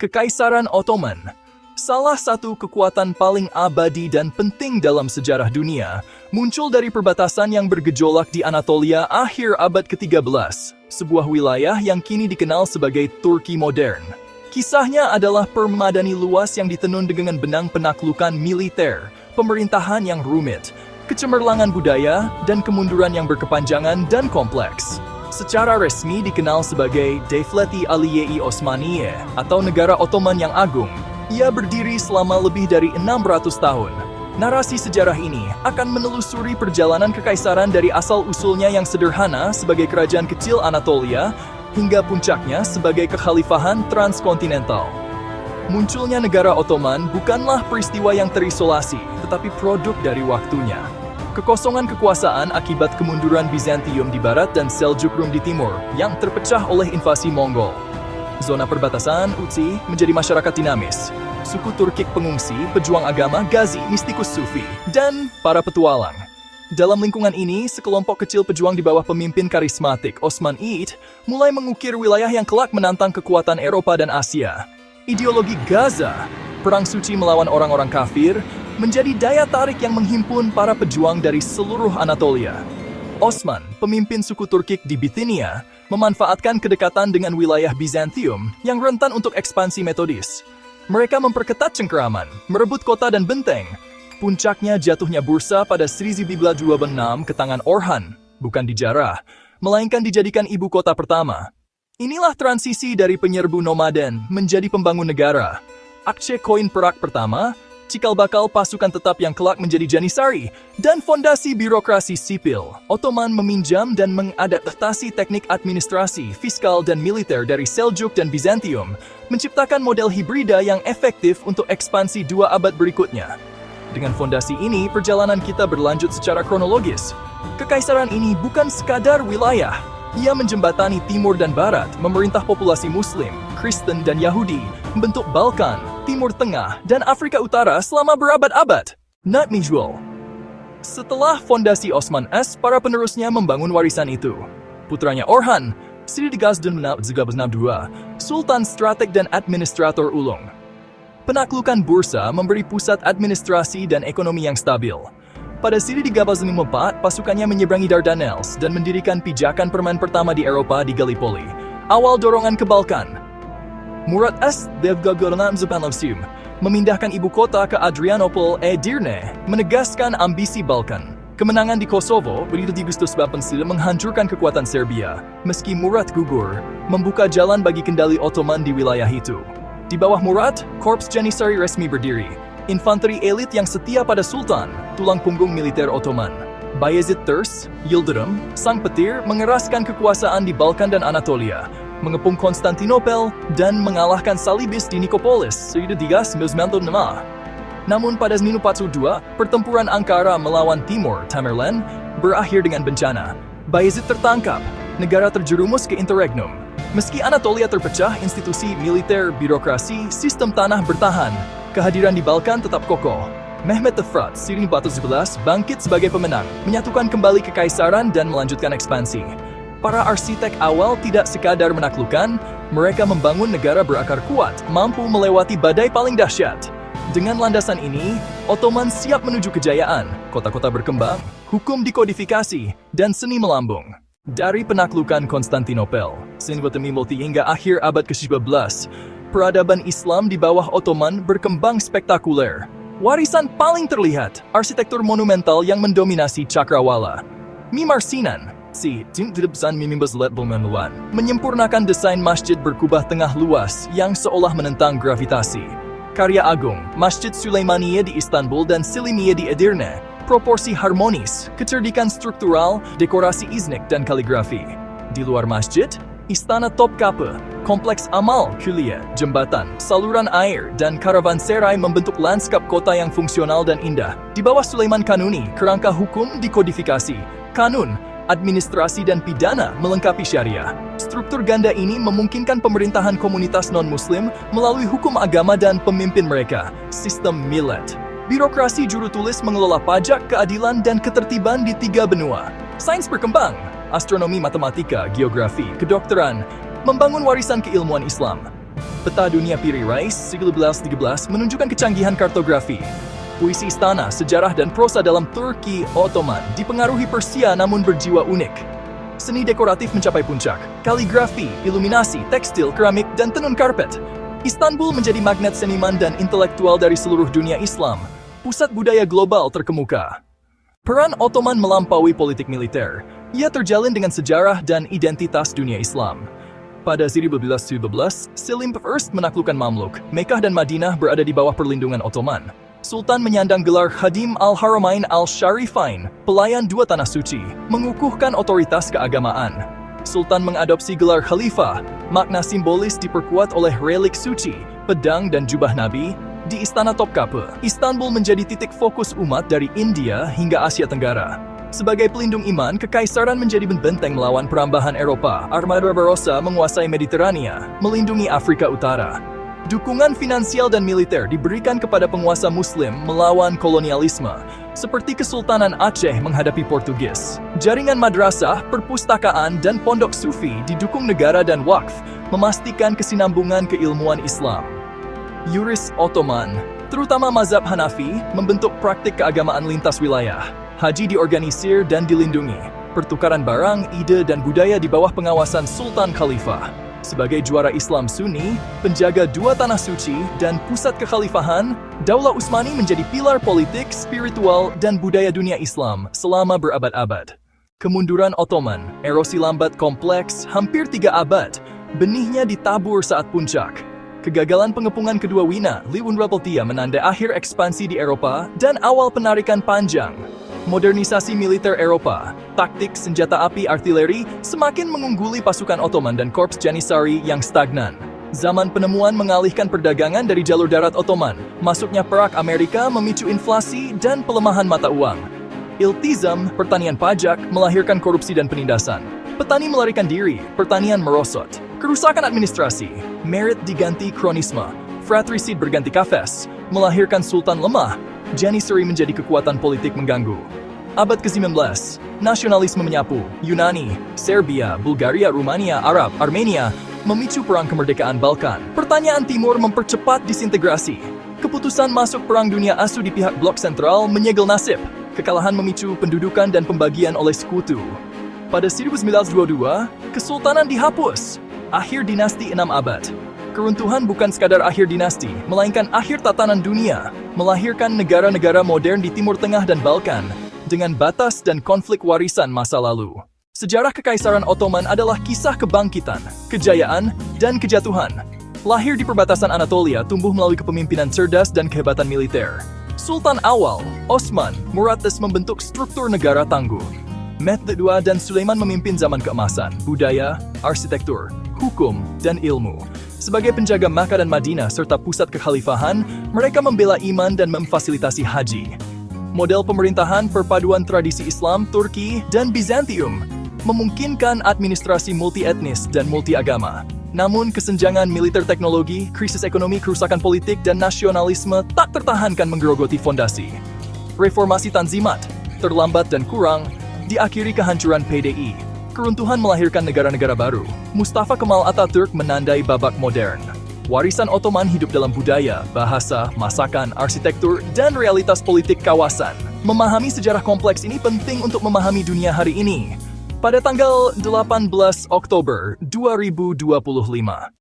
Kekaisaran Ottoman, salah satu kekuatan paling abadi dan penting dalam sejarah dunia, muncul dari perbatasan yang bergejolak di Anatolia akhir abad ke-13, sebuah wilayah yang kini dikenal sebagai Turki modern. Kisahnya adalah permadani luas yang ditenun dengan benang penaklukan militer, pemerintahan yang rumit, kecemerlangan budaya, dan kemunduran yang berkepanjangan dan kompleks. Secara resmi dikenal sebagai Devleti Aliye-i Osmaniye atau Negara Ottoman yang Agung. Ia berdiri selama lebih dari 600 tahun. Narasi sejarah ini akan menelusuri perjalanan kekaisaran dari asal-usulnya yang sederhana sebagai kerajaan kecil Anatolia hingga puncaknya sebagai kekhalifahan transkontinental. Munculnya negara Ottoman bukanlah peristiwa yang terisolasi, tetapi produk dari waktunya. Kekosongan kekuasaan akibat kemunduran Bizantium di barat dan Seljuk Rum di timur yang terpecah oleh invasi Mongol. Zona perbatasan Utsi menjadi masyarakat dinamis. Suku Turkik pengungsi, pejuang agama, gazi, mistikus sufi, dan para petualang. Dalam lingkungan ini, sekelompok kecil pejuang di bawah pemimpin karismatik Osmanid mulai mengukir wilayah yang kelak menantang kekuatan Eropa dan Asia. Ideologi Gaza, perang suci melawan orang-orang kafir, menjadi daya tarik yang menghimpun para pejuang dari seluruh Anatolia. Osman, pemimpin suku Turkik di Bithynia, memanfaatkan kedekatan dengan wilayah Bizantium yang rentan untuk ekspansi metodis. Mereka memperketat cengkeraman, merebut kota dan benteng. Puncaknya jatuhnya Bursa pada 1226 ke tangan Orhan, bukan dijarah, melainkan dijadikan ibu kota pertama. Inilah transisi dari penyerbu nomaden menjadi pembangun negara. Akche koin perak pertama, cikal bakal pasukan tetap yang kelak menjadi Janissary, dan fondasi birokrasi sipil. Ottoman meminjam dan mengadaptasi teknik administrasi, fiskal, dan militer dari Seljuk dan Bizantium, menciptakan model hibrida yang efektif untuk ekspansi 2 abad berikutnya. Dengan fondasi ini, perjalanan kita berlanjut secara kronologis. Kekaisaran ini bukan sekadar wilayah. Ia menjembatani Timur dan Barat, memerintah populasi Muslim, Kristen, dan Yahudi, membentuk Balkan, Timur Tengah, dan Afrika Utara selama berabad-abad. Not usual. Setelah fondasi Osman S, para penerusnya membangun warisan itu. Putranya Orhan, Sridigazdun 1362, Sultan Strateg dan Administrator Ulung. Penaklukan Bursa memberi pusat administrasi dan ekonomi yang stabil. Pada 1354, pasukannya menyeberangi Dardanelles dan mendirikan pijakan permanen pertama di Eropa di Gallipoli. Awal dorongan ke Balkan. Murat S. Devgagoranamzupanlovsium memindahkan ibu kota ke Adrianople Edirne, menegaskan ambisi Balkan. Kemenangan di Kosovo, berdiri di Agustus 89 menghancurkan kekuatan Serbia. Meski Murat gugur, membuka jalan bagi kendali Ottoman di wilayah itu. Di bawah Murat, Korps Janissary resmi berdiri. Infanteri elit yang setia pada Sultan, tulang punggung militer Ottoman. Bayezid Ters, Yildirim, sang petir mengeraskan kekuasaan di Balkan dan Anatolia, mengepung Konstantinopel, dan mengalahkan Salibis di Nikopolis, 1396. Namun pada 1942, pertempuran Ankara melawan Timur Tamerlan berakhir dengan bencana. Bayezid tertangkap, negara terjerumus ke interregnum. Meski Anatolia terpecah, institusi militer, birokrasi, sistem tanah bertahan. Kehadiran di Balkan tetap kokoh. Mehmet the Frat, 1411, bangkit sebagai pemenang, menyatukan kembali kekaisaran dan melanjutkan ekspansi. Para arsitek awal tidak sekadar menaklukkan, mereka membangun negara berakar kuat, mampu melewati badai paling dahsyat. Dengan landasan ini, Ottoman siap menuju kejayaan, kota-kota berkembang, hukum dikodifikasi, dan seni melambung. Dari penaklukan Konstantinopel, hingga akhir abad ke-19, peradaban Islam di bawah Ottoman berkembang spektakuler. Warisan paling terlihat, arsitektur monumental yang mendominasi cakrawala. Mimar Sinan, menyempurnakan desain masjid berkubah tengah luas yang seolah menentang gravitasi. Karya agung, Masjid Süleymaniye di Istanbul dan Selimiye di Edirne, proporsi harmonis, kecerdikan struktural, dekorasi iznik dan kaligrafi. Di luar masjid, Istana Topkapi, kompleks amal, kuliah, jembatan, saluran air, dan karavanserai membentuk lanskap kota yang fungsional dan indah. Di bawah Sulaiman Kanuni, kerangka hukum dikodifikasi. Kanun, administrasi dan pidana melengkapi syariah. Struktur ganda ini memungkinkan pemerintahan komunitas non-muslim melalui hukum agama dan pemimpin mereka. Sistem millet. Birokrasi juru tulis mengelola pajak, keadilan, dan ketertiban di 3 benua. Sains berkembang. Astronomi, matematika, geografi, kedokteran, membangun warisan keilmuan Islam. Peta dunia Piri Reis 1913 menunjukkan kecanggihan kartografi. Puisi istana, sejarah dan prosa dalam Turki Ottoman dipengaruhi Persia namun berjiwa unik. Seni dekoratif mencapai puncak, kaligrafi, iluminasi, tekstil, keramik, dan tenun karpet. Istanbul menjadi magnet seniman dan intelektual dari seluruh dunia Islam, pusat budaya global terkemuka. Peran Ottoman melampaui politik militer. Ia terjalin dengan sejarah dan identitas dunia Islam. Pada 1917, Selim I menaklukkan Mamluk. Mekah dan Madinah berada di bawah perlindungan Ottoman. Sultan menyandang gelar Khadim al-Haramain al-Sharifain, pelayan dua tanah suci, mengukuhkan otoritas keagamaan. Sultan mengadopsi gelar Khalifah, makna simbolis diperkuat oleh relik suci, pedang dan jubah Nabi, di Istana Topkapi. Istanbul menjadi titik fokus umat dari India hingga Asia Tenggara. Sebagai pelindung iman, kekaisaran menjadi benteng melawan perambahan Eropa. Armada Barbarossa menguasai Mediterania, melindungi Afrika Utara. Dukungan finansial dan militer diberikan kepada penguasa Muslim melawan kolonialisme, seperti Kesultanan Aceh menghadapi Portugis. Jaringan madrasah, perpustakaan, dan pondok sufi didukung negara dan wakf, memastikan kesinambungan keilmuan Islam. Yuris Ottoman, terutama mazhab Hanafi, membentuk praktik keagamaan lintas wilayah. Haji diorganisir dan dilindungi. Pertukaran barang, ide, dan budaya di bawah pengawasan Sultan Khalifah. Sebagai juara Islam Sunni, penjaga dua tanah suci, dan pusat kekhalifahan, Daulah Utsmani menjadi pilar politik, spiritual, dan budaya dunia Islam selama berabad-abad. Kemunduran Ottoman, erosi lambat kompleks, hampir 3 abad, benihnya ditabur saat puncak. Kegagalan pengepungan kedua Wina, Liunrapaltia menandai akhir ekspansi di Eropa dan awal penarikan panjang. Modernisasi militer Eropa, taktik senjata api artileri semakin mengungguli pasukan Ottoman dan Korps Janissary yang stagnan. Zaman penemuan mengalihkan perdagangan dari jalur darat Ottoman, masuknya perak Amerika memicu inflasi dan pelemahan mata uang. Iltizam, pertanian pajak, melahirkan korupsi dan penindasan. Petani melarikan diri, pertanian merosot. Kerusakan administrasi, merit diganti kronisme. Fratricide berganti kafes, melahirkan sultan lemah. Janissary menjadi kekuatan politik mengganggu. Abad ke-19, nasionalisme menyapu. Yunani, Serbia, Bulgaria, Rumania, Arab, Armenia memicu perang kemerdekaan Balkan. Pertanyaan Timur mempercepat disintegrasi. Keputusan masuk Perang Dunia Asu di pihak blok sentral menyegel nasib. Kekalahan memicu pendudukan dan pembagian oleh sekutu. Pada 1922, kesultanan dihapus. Akhir dinasti 6 abad. Keruntuhan bukan sekadar akhir dinasti, melainkan akhir tatanan dunia, melahirkan negara-negara modern di Timur Tengah dan Balkan, dengan batas dan konflik warisan masa lalu. Sejarah Kekaisaran Ottoman adalah kisah kebangkitan, kejayaan, dan kejatuhan. Lahir di perbatasan Anatolia, tumbuh melalui kepemimpinan cerdas dan kehebatan militer. Sultan awal, Osman, Muratas membentuk struktur negara tangguh. Mehmed II dan Sulaiman memimpin zaman keemasan, budaya, arsitektur, hukum, dan ilmu. Sebagai penjaga Makkah dan Madinah serta pusat kekhalifahan, mereka membela iman dan memfasilitasi haji. Model pemerintahan perpaduan tradisi Islam, Turki, dan Bizantium memungkinkan administrasi multi-etnis dan multi-agama. Namun kesenjangan militer teknologi, krisis ekonomi, kerusakan politik, dan nasionalisme tak tertahankan menggerogoti fondasi. Reformasi Tanzimat, terlambat dan kurang, diakhiri kehancuran PDI. Keruntuhan melahirkan negara-negara baru. Mustafa Kemal Atatürk menandai babak modern. Warisan Ottoman hidup dalam budaya, bahasa, masakan, arsitektur, dan realitas politik kawasan. Memahami sejarah kompleks ini penting untuk memahami dunia hari ini. Pada tanggal 18 Oktober 2025.